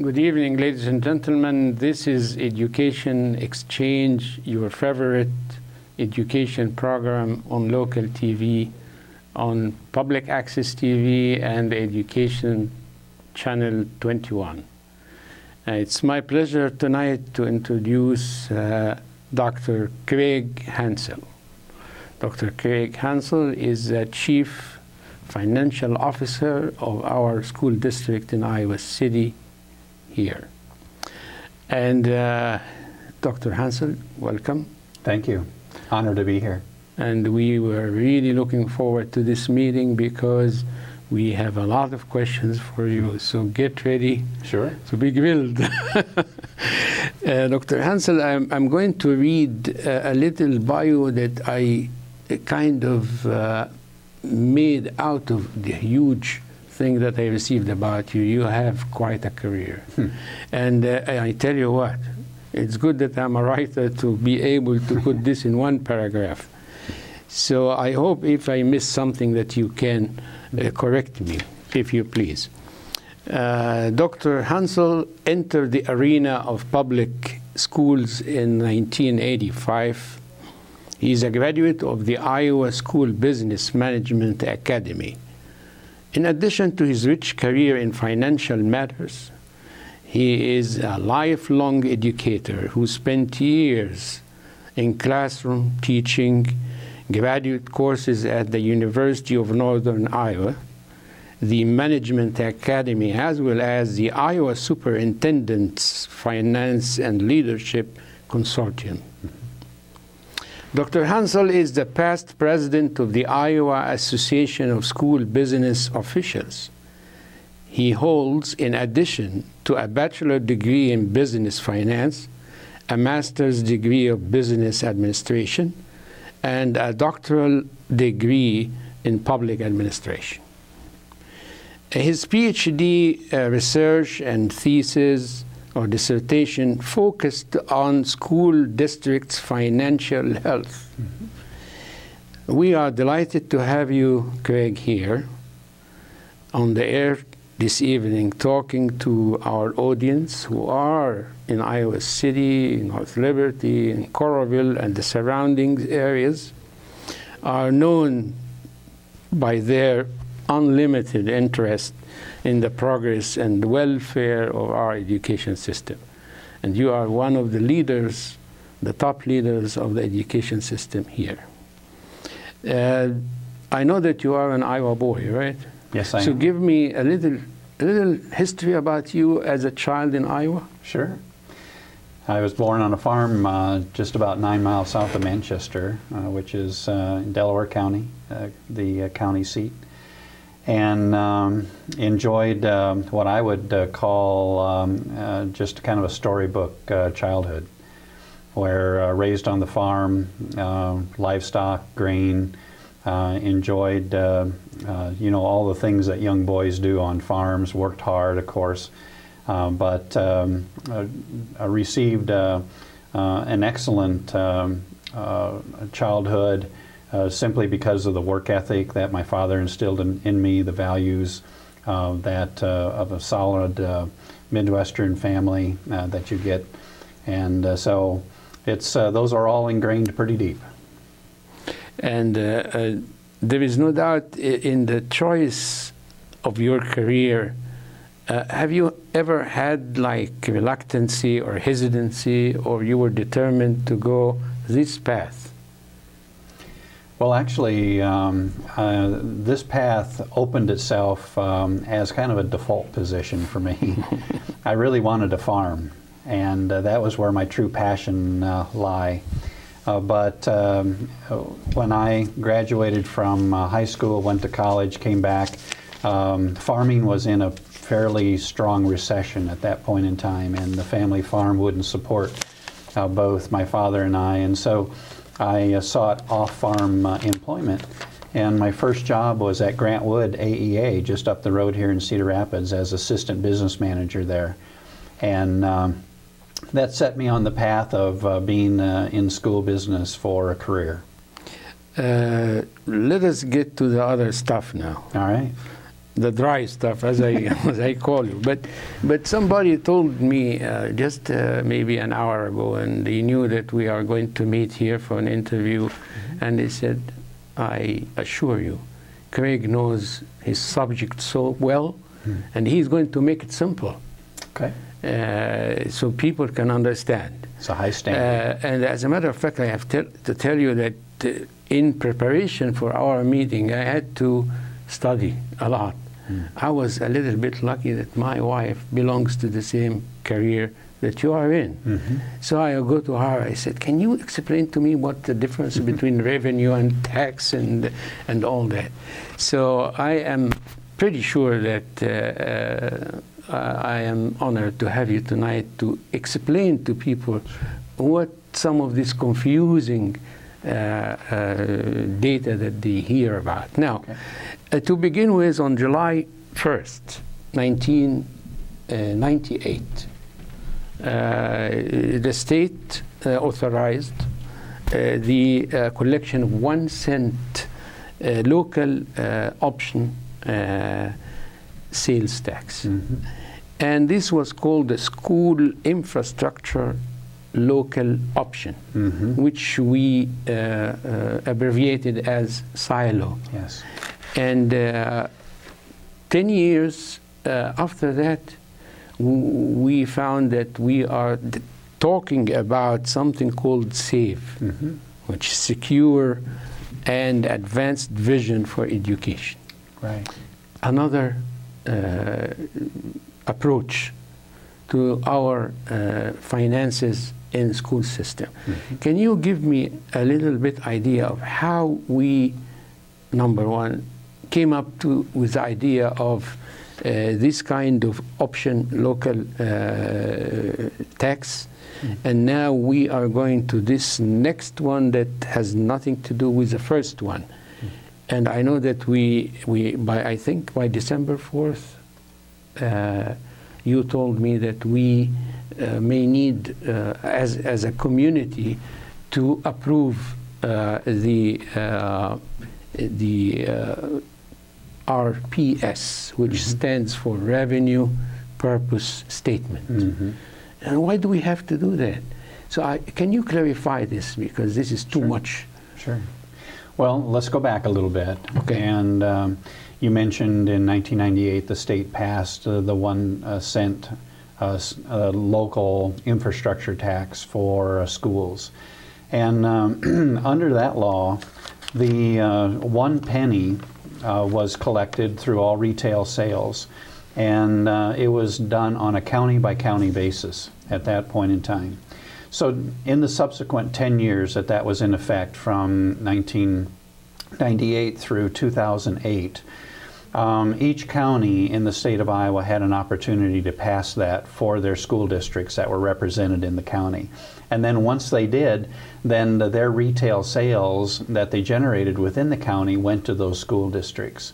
Good evening, ladies and gentlemen. This is Education Exchange, your favorite education program on local TV, on Public Access TV and Education Channel 21. It's my pleasure tonight to introduce Dr. Craig Hansel. Dr. Craig Hansel is the Chief Financial Officer of our school district in Iowa City here. And Dr. Hansel, welcome. Thank you. Honored to be here. And we were really looking forward to this meeting because we have a lot of questions for you. So get ready to be grilled. Dr. Hansel, I'm going to read a little bio that I kind of made out of the huge thing that I received about you. You have quite a career. And I tell you what, it's good that I'm a writer to be able to put this in one paragraph. So I hope if I miss something that you can correct me, if you please. Dr. Hansel entered the arena of public schools in 1985. He's a graduate of the Iowa School Business Management Academy. In addition to his rich career in financial matters, he is a lifelong educator who spent years in classroom teaching graduate courses at the University of Northern Iowa, the Management Academy, as well as the Iowa Superintendent's Finance and Leadership Consortium. Dr. Hansel is the past president of the Iowa Association of School Business Officials. He holds, in addition to a bachelor's degree in business finance, a master's degree of business administration, and a doctoral degree in public administration. His PhD research and thesis or dissertation focused on school districts' financial health. We are delighted to have you, Craig, here on the air this evening, talking to our audience who are in Iowa City, North Liberty, in Coralville, and the surrounding areas, are known by their unlimited interest in the progress and welfare of our education system. And you are one of the leaders, the top leaders of the education system here. I know that you are an Iowa boy, right? Yes, I am. So give me a little history about you as a child in Iowa. Sure. I was born on a farm just about 9 miles south of Manchester, which is in Delaware County, the county seat. And enjoyed what I would call just kind of a storybook childhood, where raised on the farm, livestock, grain, enjoyed you know, all the things that young boys do on farms, worked hard, of course, but received an excellent childhood, simply because of the work ethic that my father instilled in me, the values that of a solid Midwestern family that you get. And so it's, those are all ingrained pretty deep. And there is no doubt in the choice of your career. Have you ever had like reluctancy or hesitancy, or you were determined to go this path? Well, actually, this path opened itself as kind of a default position for me. I really wanted to farm, and that was where my true passion lie. But when I graduated from high school, went to college, came back, farming was in a fairly strong recession at that point in time, and the family farm wouldn't support both my father and I. And so I sought off-farm employment, and my first job was at Grant Wood AEA, just up the road here in Cedar Rapids, as assistant business manager there. And that set me on the path of being in school business for a career. Let us get to the other stuff now. All right. the dry stuff, as I as I call you. But somebody told me just maybe an hour ago, and they knew that we are going to meet here for an interview, and they said, "I assure you, Craig knows his subject so well, and he's going to make it simple, Okay. So people can understand." It's a high standard. And as a matter of fact, I have to tell you that in preparation for our meeting, I had to study a lot. I was a little bit lucky that my wife belongs to the same career that you are in. So I go to her, I said, "Can you explain to me what the difference between revenue and tax and all that?" So I am pretty sure that I am honored to have you tonight to explain to people what some of this confusing data that they hear about. Now, to begin with, on July 1st, 1998, the state authorized the collection of 1 cent local option sales tax. And this was called the School Infrastructure Local Option, which we abbreviated as SILO. Yes. And 10 years after that, we found that we are talking about something called SAVE, which is Secure and Advanced Vision for Education. Right. Another approach to our finances in the school system. Can you give me a little bit idea of how we, number one, came up with the idea of this kind of option local tax, and now we are going to this next one that has nothing to do with the first one. And I know that I think by December 4th, you told me that we may need, as a community, to approve the RPS, which stands for Revenue Purpose Statement. And why do we have to do that? So can you clarify this, because this is too much. Sure. Well, let's go back a little bit. Okay. And you mentioned in 1998 the state passed the 1 cent local infrastructure tax for schools. And under that law, the 1 penny was collected through all retail sales, and it was done on a county-by-county basis at that point in time. So in the subsequent 10 years that was in effect, from 1998 through 2008, each county in the state of Iowa had an opportunity to pass that for their school districts that were represented in the county. And then once they did, then their retail sales that they generated within the county went to those school districts.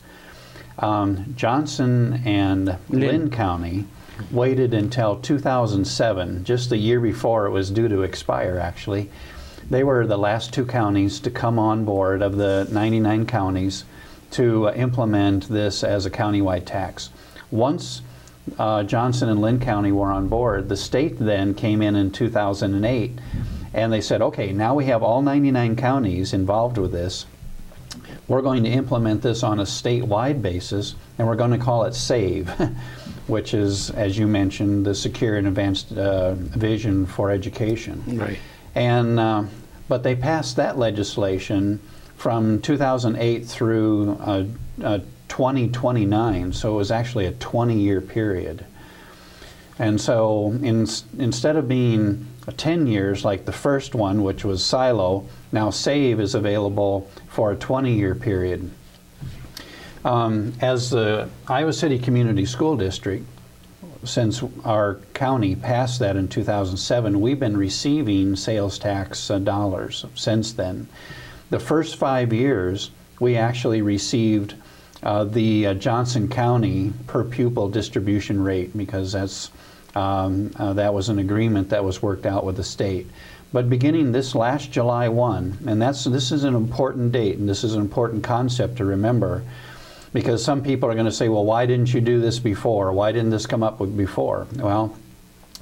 Johnson and Lynn County waited until 2007, just the year before it was due to expire actually. They were the last 2 counties to come on board of the 99 counties to implement this as a countywide tax. Once Johnson and Lynn County were on board, the state then came in 2008, and they said, okay, now we have all 99 counties involved with this. We're going to implement this on a statewide basis, and we're going to call it SAVE, which is, as you mentioned, the Secure and Advanced Vision for Education. Right. And but they passed that legislation from 2008 through 2029, so it was actually a 20-year period. And so instead of being 10 years like the first one, which was SILO, now SAVE is available for a 20-year period. As the Iowa City Community School District, since our county passed that in 2007, we've been receiving sales tax dollars since then. The first 5 years, we actually received the Johnson County per pupil distribution rate, because that's that was an agreement that was worked out with the state. But beginning this last July 1, and this is an important date, and this is an important concept to remember, Because some people are going to say, well, why didn't you do this before? Why didn't this come up with before? Well,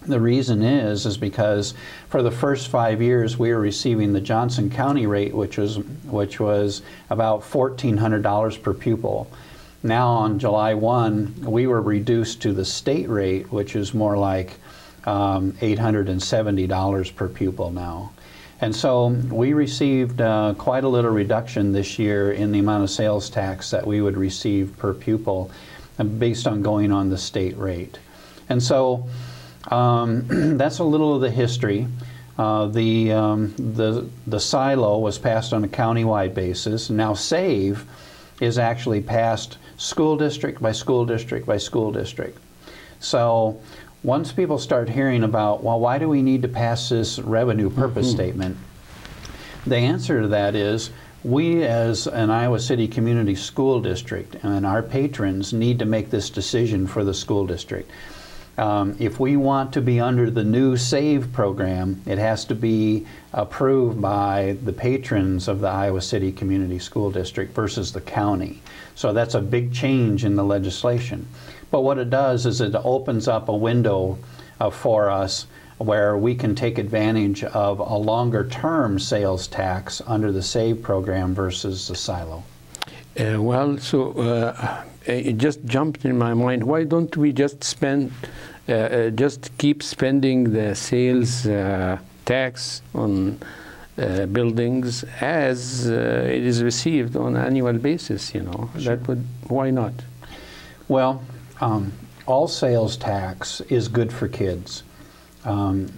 the reason is because for the first 5 years we were receiving the Johnson County rate, which was about $1,400 per pupil. Now on July 1, we were reduced to the state rate, which is more like $870 per pupil now. And so we received quite a little reduction this year in the amount of sales tax that we would receive per pupil based on going on the state rate. And so that's a little of the history. The silo was passed on a countywide basis. Now SAVE is actually passed school district by school district by school district. So once people start hearing about, well, why do we need to pass this revenue purpose statement? The answer to that is, we as an Iowa City Community School District and our patrons need to make this decision for the school district. If we want to be under the new SAVE program, it has to be approved by the patrons of the Iowa City Community School District versus the county. So that's a big change in the legislation. But what it does is it opens up a window for us where we can take advantage of a longer-term sales tax under the SAVE program versus the silo. It just jumped in my mind. Why don't we just keep spending the sales tax on buildings as it is received on an annual basis? You know, Sure. Why not? Well, all sales tax is good for kids.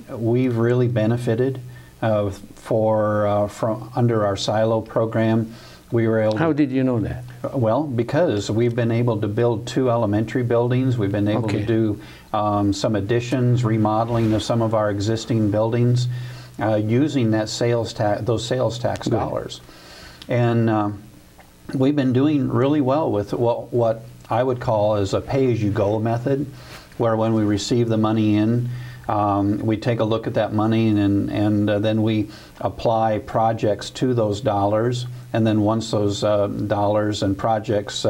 We've really benefited from under our silo program. We were able. How did you know that? Well, because we've been able to build 2 elementary buildings. We've been able to do some additions, remodeling of some of our existing buildings, using that those sales tax dollars. And we've been doing really well with what I would call as a pay-as-you-go method, where when we receive the money in, we take a look at that money and then we apply projects to those dollars. And then once those dollars and projects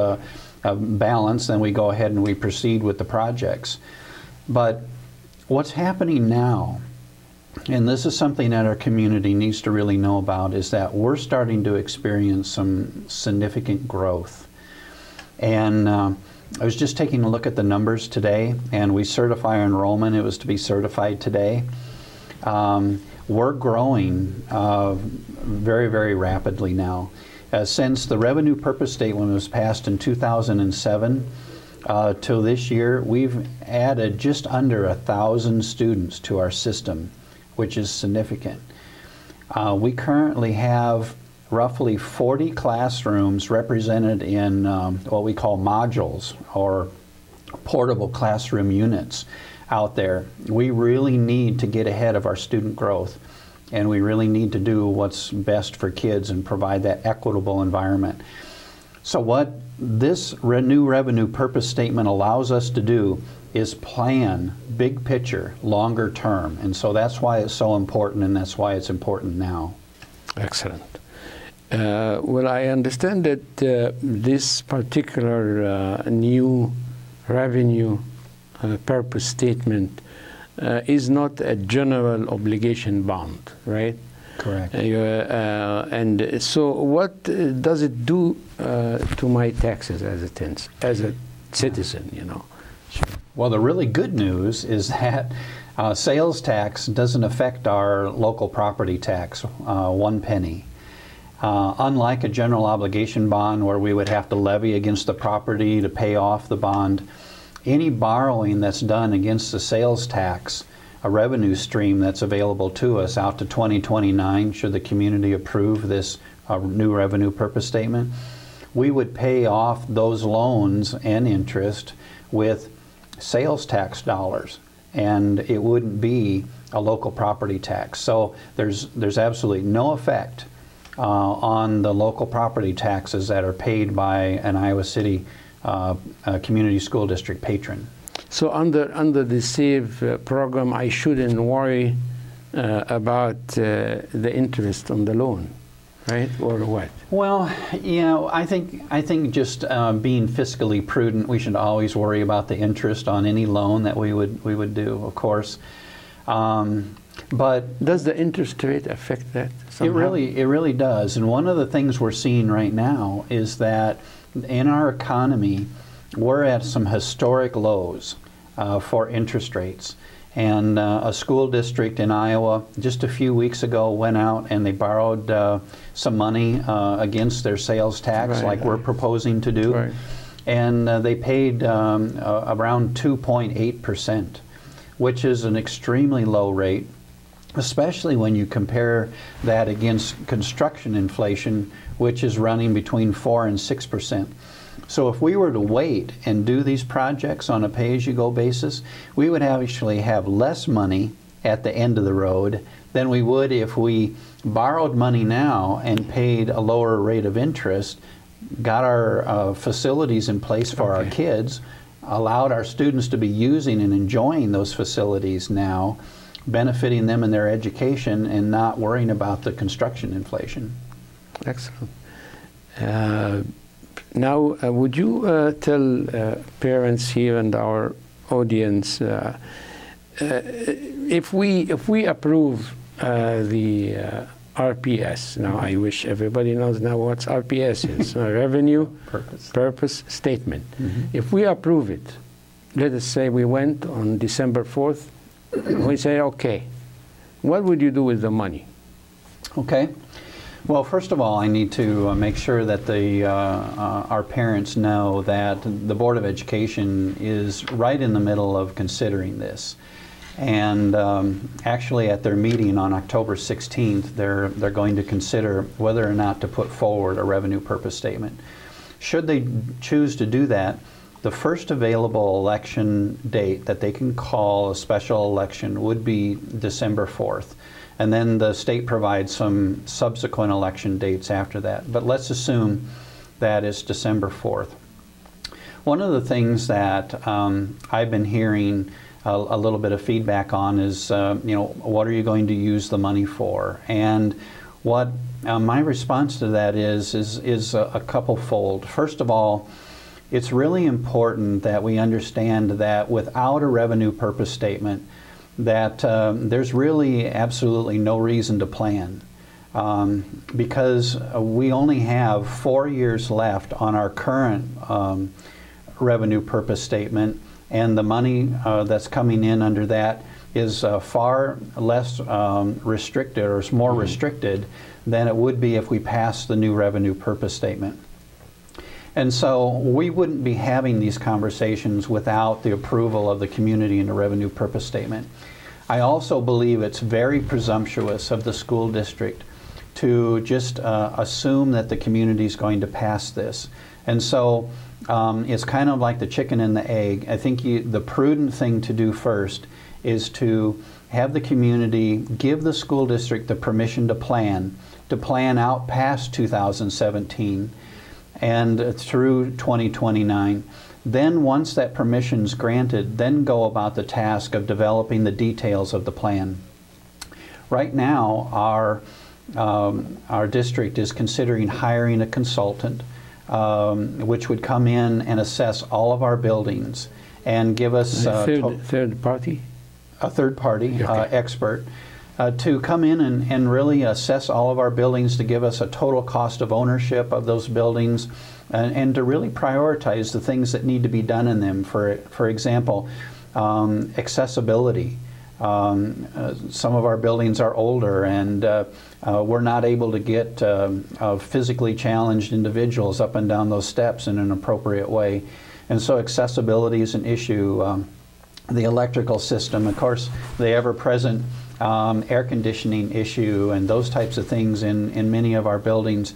balance, then we go ahead and we proceed with the projects. But what's happening now, and this is something that our community needs to really know about, is that we're starting to experience some significant growth. And I was just taking a look at the numbers today, and we certify our enrollment. It was to be certified today. We're growing very, very rapidly now. Since the revenue purpose statement was passed in 2007 till this year, we've added just under 1,000 students to our system, which is significant. We currently have roughly 40 classrooms represented in what we call modules or portable classroom units out there. We really need to get ahead of our student growth, and we really need to do what's best for kids and provide that equitable environment. So what this new revenue purpose statement allows us to do is plan big picture, longer term, and so that's why it's so important, and that's why it's important now. Excellent. Well, I understand that this particular new revenue purpose statement is not a general obligation bond, right? Correct. And so what does it do to my taxes as a citizen, you know? Well, the really good news is that sales tax doesn't affect our local property tax 1 penny. Unlike a general obligation bond where we would have to levy against the property to pay off the bond, any borrowing that's done against the sales tax, a revenue stream that's available to us out to 2029, should the community approve this new revenue purpose statement, we would pay off those loans and interest with sales tax dollars, and it wouldn't be a local property tax. So there's absolutely no effect on the local property taxes that are paid by an Iowa City Community School District patron. So under the SAVE program, I shouldn't worry about the interest on the loan. right? Or what? Well, you know, I think just being fiscally prudent, we should always worry about the interest on any loan that we would do, of course. But does the interest rate affect that somehow? It really does. And one of the things we're seeing right now is that in our economy, we're at some historic lows for interest rates. And a school district in Iowa just a few weeks ago went out and they borrowed some money against their sales tax, like we're proposing to do. Right. And they paid around 2.8%, which is an extremely low rate, especially when you compare that against construction inflation, which is running between 4 and 6%. So if we were to wait and do these projects on a pay-as-you-go basis, we would actually have less money at the end of the road than we would if we borrowed money now and paid a lower rate of interest, got our facilities in place for our kids, allowed our students to be using and enjoying those facilities now, benefiting them in their education and not worrying about the construction inflation. Excellent. Now, would you tell parents here and our audience, if we approve the RPS, now I wish everybody knows now what's RPS is, Revenue Purpose Statement. If we approve it, let us say we went on December 4th, we say, okay, what would you do with the money? Okay. Well, first of all, I need to make sure that our parents know that the Board of Education is right in the middle of considering this. And actually at their meeting on October 16th, they're going to consider whether or not to put forward a revenue purpose statement. Should they choose to do that, the first available election date that they can call a special election would be December 4th. And then the state provides some subsequent election dates after that. But let's assume that it's December 4th. One of the things that I've been hearing a little bit of feedback on is, you know, what are you going to use the money for? And what my response to that is a couple-fold. First of all, it's really important that we understand that without a revenue purpose statement, that there's really absolutely no reason to plan because we only have 4 years left on our current revenue purpose statement, and the money that's coming in under that is far less restricted, or is more restricted than it would be if we passed the new revenue purpose statement. And so we wouldn't be having these conversations without the approval of the community in the revenue purpose statement. I also believe it's very presumptuous of the school district to just assume that the community is going to pass this. And so it's kind of like the chicken and the egg. I think the prudent thing to do first is to have the community give the school district the permission to plan out past 2017 and through 2029. Then once that permission is granted, then go about the task of developing the details of the plan. Right now, our district is considering hiring a consultant which would come in and assess all of our buildings and give us third party? A third party expert to come in and really assess all of our buildings, to give us a total cost of ownership of those buildings, and to really prioritize the things that need to be done in them. For example, accessibility. Some of our buildings are older, and we're not able to get physically challenged individuals up and down those steps in an appropriate way. And so accessibility is an issue. The electrical system, of course, the ever-present air conditioning issue, and those types of things in many of our buildings.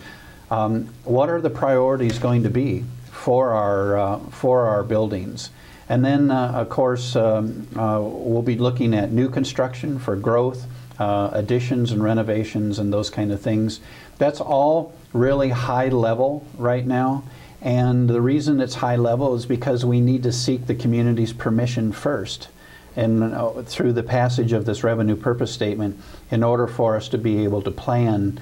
What are the priorities going to be for our buildings? And then, of course, we'll be looking at new construction for growth, additions and renovations and those kind of things. That's all really high level right now. And the reason it's high level is because we need to seek the community's permission first, and through the passage of this revenue purpose statement, in order for us to be able to plan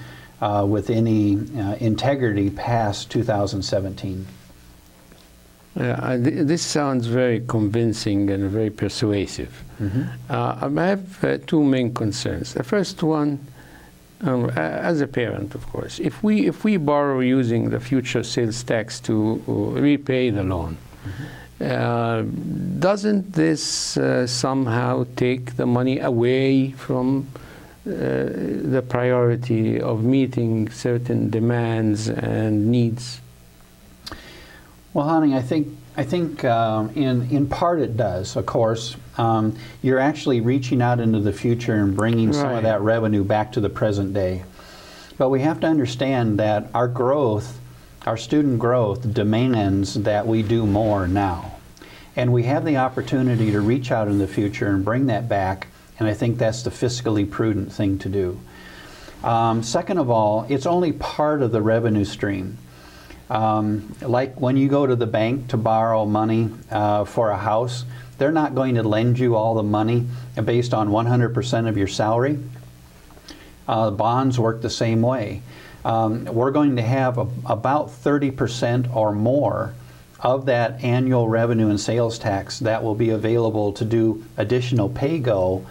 with any integrity past 2017. This sounds very convincing and very persuasive. I have two main concerns. The first one, as a parent, of course, if we borrow using the future sales tax to repay the loan, doesn't this somehow take the money away from the priority of meeting certain demands and needs? Well, Hani, I think in part it does. Of course, you're actually reaching out into the future and bringing some of that revenue back to the present day. But we have to understand that our growth, our student growth, demands that we do more now, and we have the opportunity to reach out in the future and bring that back. And I think that's the fiscally prudent thing to do. Second of all, it's only part of the revenue stream. Like when you go to the bank to borrow money for a house, they're not going to lend you all the money based on 100% of your salary. Bonds work the same way. We're going to have about 30% or more of that annual revenue and sales tax that will be available to do additional pay-go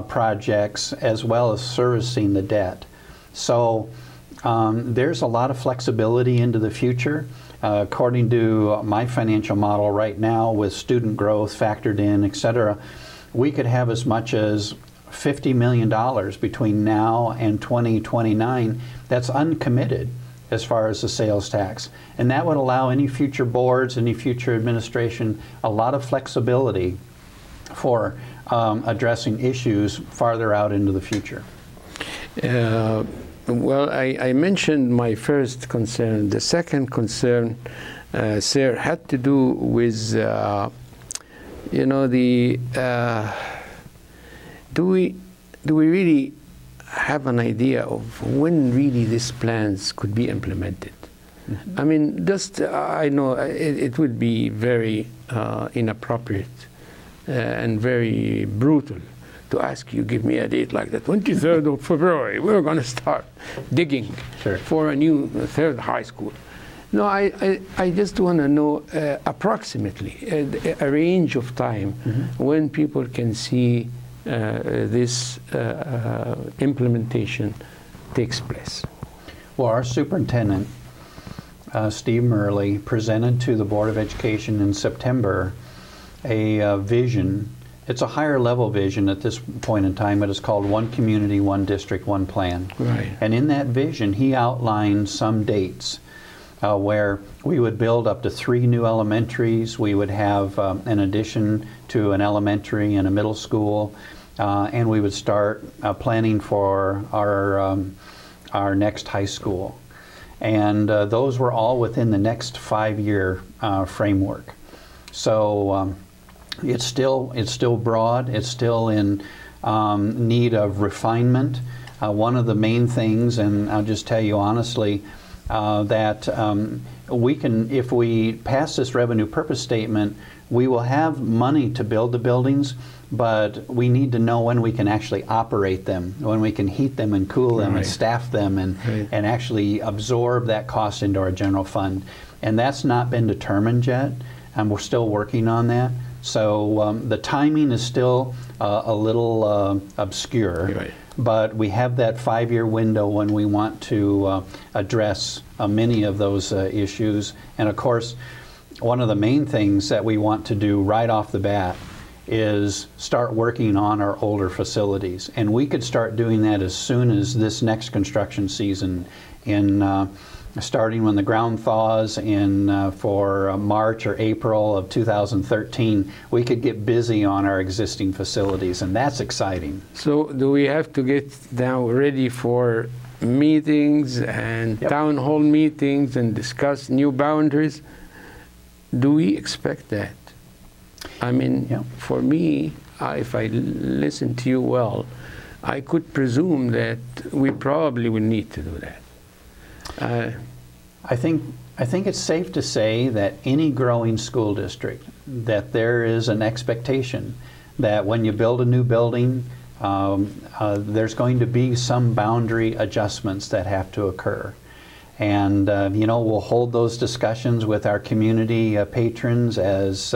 projects as well as servicing the debt. So there's a lot of flexibility into the future. According to my financial model right now, with student growth factored in, etc., we could have as much as $50 million between now and 2029 that's uncommitted as far as the sales tax. And that would allow any future boards, any future administration, a lot of flexibility for addressing issues farther out into the future. Well, I mentioned my first concern. The second concern, sir, had to do with, you know, do we really have an idea of when really these plans could be implemented? I mean, just I know it would be very inappropriate and very brutal to ask you, give me a date like the 23rd of February, we're going to start digging for a new third high school. No, I just want to know approximately a range of time when people can see this implementation takes place. Well, our superintendent, Steve Murley, presented to the Board of Education in September a vision. It's a higher level vision at this point in time. It is called One Community, One District, One Plan. Right. And in that vision, he outlined some dates where we would build up to 3 new elementaries. We would have an addition to an elementary and a middle school, and we would start planning for our next high school. And those were all within the next 5-year framework. So it's still broad. It's still in need of refinement. One of the main things, and I'll just tell you honestly, that we can, if we pass this revenue purpose statement, we will have money to build the buildings, but we need to know when we can actually operate them, when we can heat them and cool them and staff them and actually absorb that cost into our general fund. And that's not been determined yet, and we're still working on that. So the timing is still a little obscure, but we have that 5-year window when we want to address many of those issues. And of course, one of the main things that we want to do right off the bat is start working on our older facilities. And we could start doing that as soon as this next construction season, in starting when the ground thaws in for March or April of 2013, we could get busy on our existing facilities, and that's exciting. So do we have to get now ready for meetings and town hall meetings and discuss new boundaries? Do we expect that? I mean, for me, if I listen to you well, I could presume that we probably will need to do that. I think it's safe to say that any growing school district, that there is an expectation that when you build a new building, there's going to be some boundary adjustments that have to occur. And, you know, we'll hold those discussions with our community patrons as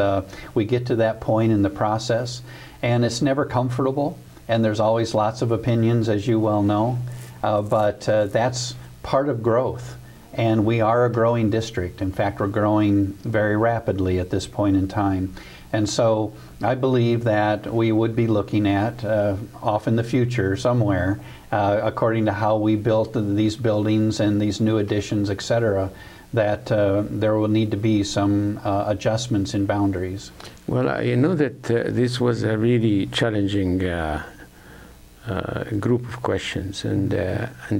we get to that point in the process. And it's never comfortable, and there's always lots of opinions, as you well know, but that's part of growth. And we are a growing district. In fact, we're growing very rapidly at this point in time. And so I believe that we would be looking at, off in the future somewhere, according to how we built these buildings and these new additions, etc., that there will need to be some adjustments in boundaries. Well, you know that this was a really challenging group of questions, and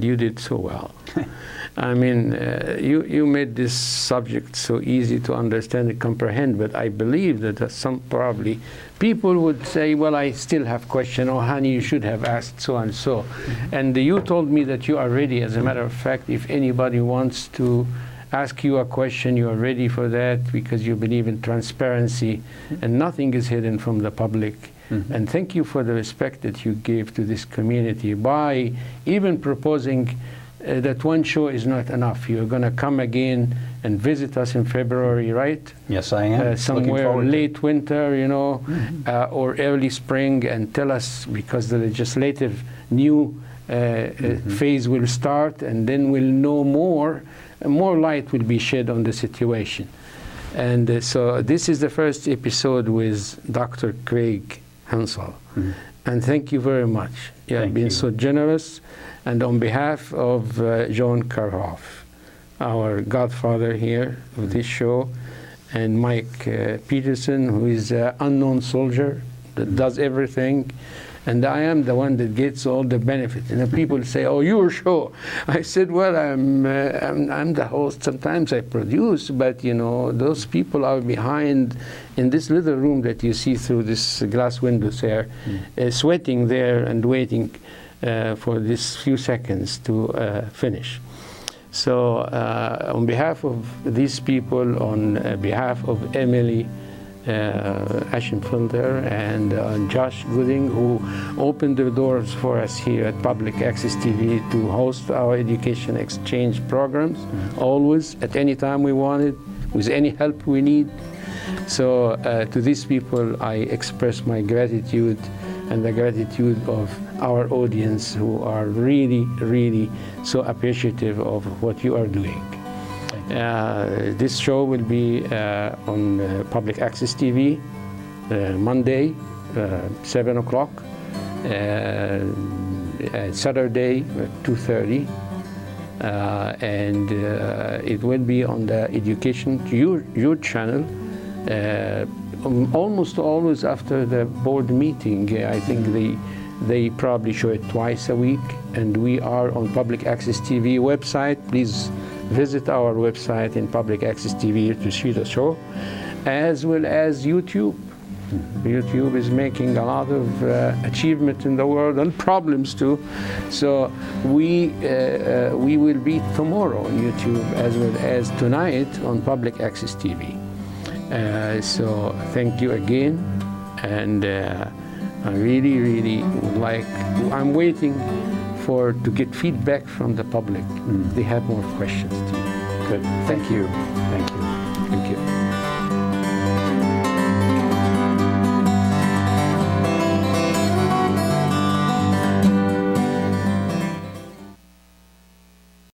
you did so well. I mean, you made this subject so easy to understand and comprehend, but I believe that some probably people would say, well, I still have questions, or Hani, you should have asked so and so. Mm-hmm. And you told me that you are ready. As a matter of fact, if anybody wants to ask you a question, you are ready for that, because you believe in transparency, and nothing is hidden from the public. Mm-hmm. And thank you for the respect that you gave to this community by even proposing that one show is not enough. You're going to come again and visit us in February, right? Yes, I am. Somewhere late winter, you know, mm-hmm. Or early spring, and tell us, because the legislative new mm-hmm. phase will start, and then we'll know more. More light will be shed on the situation. And so this is the first episode with Dr. Craig Hansel. Mm-hmm. And thank you very much. You have been so generous. And on behalf of John Karhoff, our godfather here of this show, and Mike Peterson, who is an unknown soldier that does everything, and I am the one that gets all the benefit. And people say, "Oh, your show." I said, "Well, I'm the host. Sometimes I produce, but you know, those people are behind in this little room that you see through this glass windows here, sweating there and waiting for this few seconds to finish." So, on behalf of these people, on behalf of Emily Aschenfelder and Josh Gooding, who opened the doors for us here at Public Access TV to host our education exchange programs, always, at any time we wanted, with any help we need. So to these people, I express my gratitude and the gratitude of our audience, who are really, really so appreciative of what you are doing. This show will be on Public Access TV Monday, 7 o'clock, Saturday, 2:30, and it will be on the Education your channel, almost always after the board meeting. I think they probably show it twice a week, and we are on Public Access TV website. Please visit our website in Public Access TV to see the show, as well as YouTube. YouTube is making a lot of achievement in the world, and problems too. So we will be tomorrow on YouTube, as well as tonight on Public Access TV. So thank you again, and I really, really would like, I'm waiting to get feedback from the public. They have more questions too. Good. Thank you. Thank you. Thank you.